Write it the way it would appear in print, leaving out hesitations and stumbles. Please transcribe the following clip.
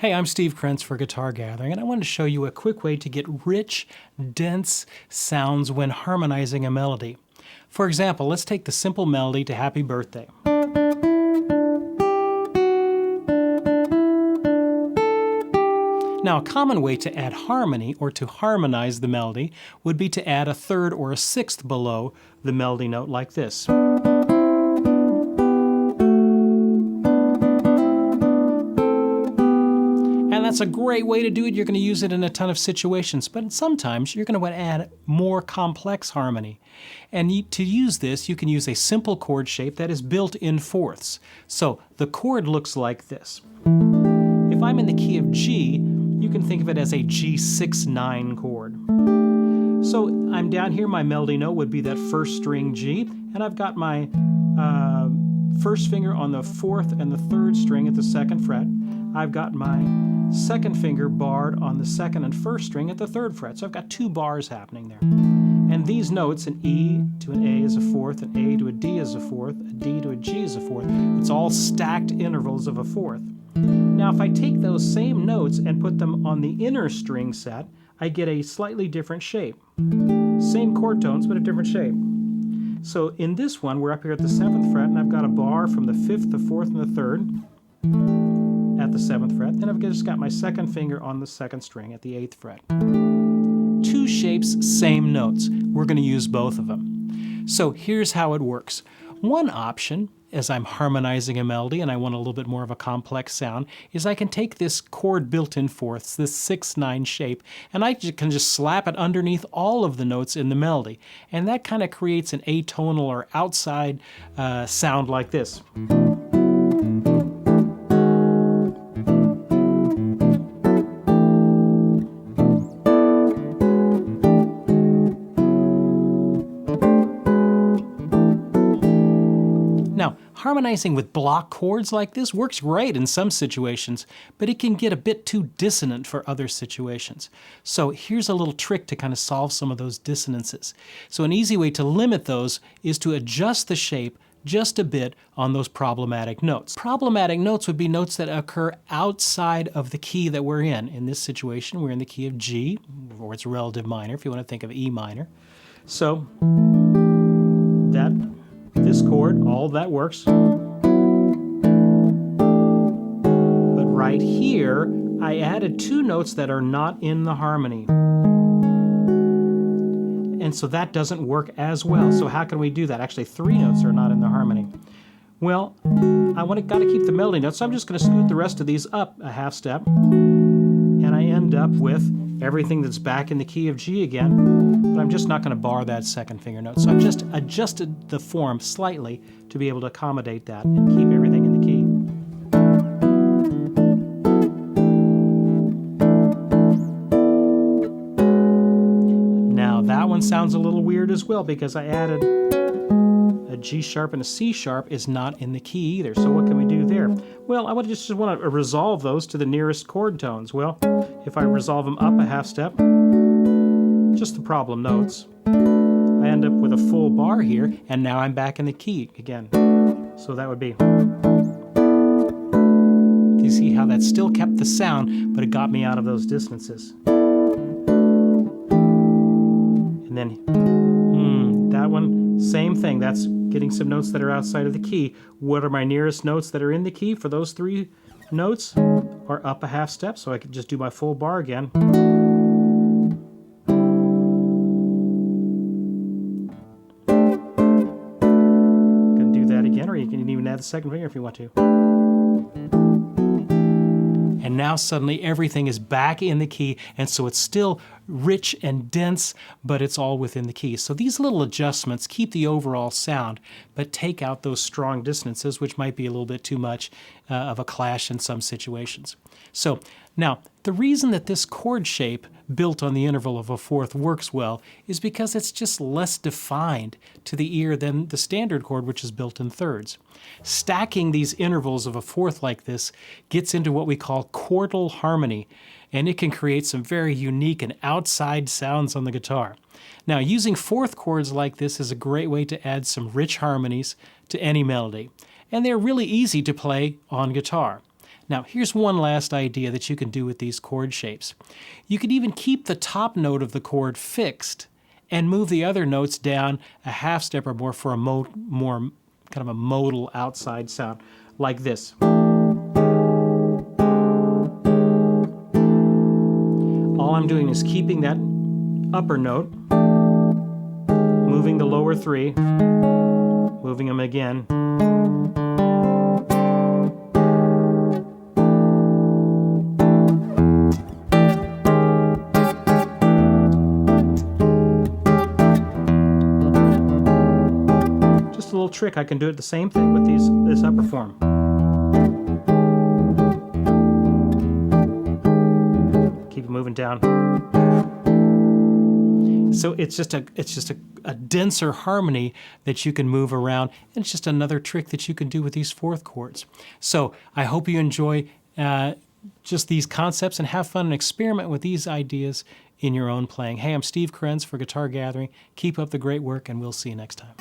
Hey, I'm Steve Krenz for Guitar Gathering, and I wanted to show you a quick way to get rich, dense sounds when harmonizing a melody. For example, let's take the simple melody to Happy Birthday. Now, a common way to add harmony, or to harmonize the melody, would be to add a third or a sixth below the melody note like this. And that's a great way to do it. You're going to use it in a ton of situations, but sometimes you're going to want to add more complex harmony. And to use this, you can use a simple chord shape that is built in fourths. So the chord looks like this. If I'm in the key of G, you can think of it as a G6-9 chord. So I'm down here, my melody note would be that first string G, and I've got my first finger on the fourth and the third string at the second fret. I've got my second finger barred on the second and first string at the third fret. So I've got two bars happening there. And these notes, an E to an A is a fourth, an A to a D is a fourth, a D to a G is a fourth. It's all stacked intervals of a fourth. Now if I take those same notes and put them on the inner string set, I get a slightly different shape. Same chord tones, but a different shape. So in this one, we're up here at the 7th fret, and I've got a bar from the 5th, the 4th, and the 3rd at the 7th fret. Then I've just got my second finger on the 2nd string at the 8th fret. Two shapes, same notes. We're going to use both of them. So here's how it works. One option, as I'm harmonizing a melody and I want a little bit more of a complex sound, is I can take this chord built in fourths, this 6-9 shape, and I can just slap it underneath all of the notes in the melody. And that kind of creates an atonal or outside sound like this. Now, harmonizing with block chords like this works great in some situations, but it can get a bit too dissonant for other situations. So here's a little trick to kind of solve some of those dissonances. So an easy way to limit those is to adjust the shape just a bit on those problematic notes. Problematic notes would be notes that occur outside of the key that we're in. In this situation, we're in the key of G, or it's relative minor if you want to think of E minor. So this chord, all of that works. But right here, I added two notes that are not in the harmony. And so that doesn't work as well. So how can we do that? Actually, three notes are not in the harmony. Well, I got to keep the melody notes, so I'm just going to scoot the rest of these up a half step. And I end up with everything that's back in the key of G again, but I'm just not going to bar that second finger note. So I've just adjusted the form slightly to be able to accommodate that and keep everything in the key. Now that one sounds a little weird as well because I added a G sharp and a C sharp is not in the key either. So what can we do there? Well, I just want to resolve those to the nearest chord tones. Well, if I resolve them up a half step, just the problem notes, I end up with a full bar here, and now I'm back in the key again. So that would be... You see how that still kept the sound, but it got me out of those dissonances. And then that one, same thing. That's getting some notes that are outside of the key. What are my nearest notes that are in the key for those three notes? Are up a half step, so I could just do my full bar again. Gonna do that again, or you can even add the second finger if you want to. And now suddenly everything is back in the key, and so it's still rich and dense, but it's all within the key. So these little adjustments keep the overall sound, but take out those strong dissonances, which might be a little bit too much of a clash in some situations. So now, the reason that this chord shape built on the interval of a fourth works well is because it's just less defined to the ear than the standard chord, which is built in thirds. Stacking these intervals of a fourth like this gets into what we call chordal harmony, and it can create some very unique and outside sounds on the guitar. Now, using fourth chords like this is a great way to add some rich harmonies to any melody, and they're really easy to play on guitar. Now, here's one last idea that you can do with these chord shapes. You could even keep the top note of the chord fixed and move the other notes down a half step or more for a more kind of a modal outside sound, like this. All I'm doing is keeping that upper note, moving the lower three, moving them again. Just a little trick. I can do it the same thing with this upper form. Keep it moving down. So it's just a denser harmony that you can move around, and it's just another trick that you can do with these fourth chords. So I hope you enjoy just these concepts and have fun and experiment with these ideas in your own playing. Hey, I'm Steve Krenz for Guitar Gathering. Keep up the great work, and we'll see you next time.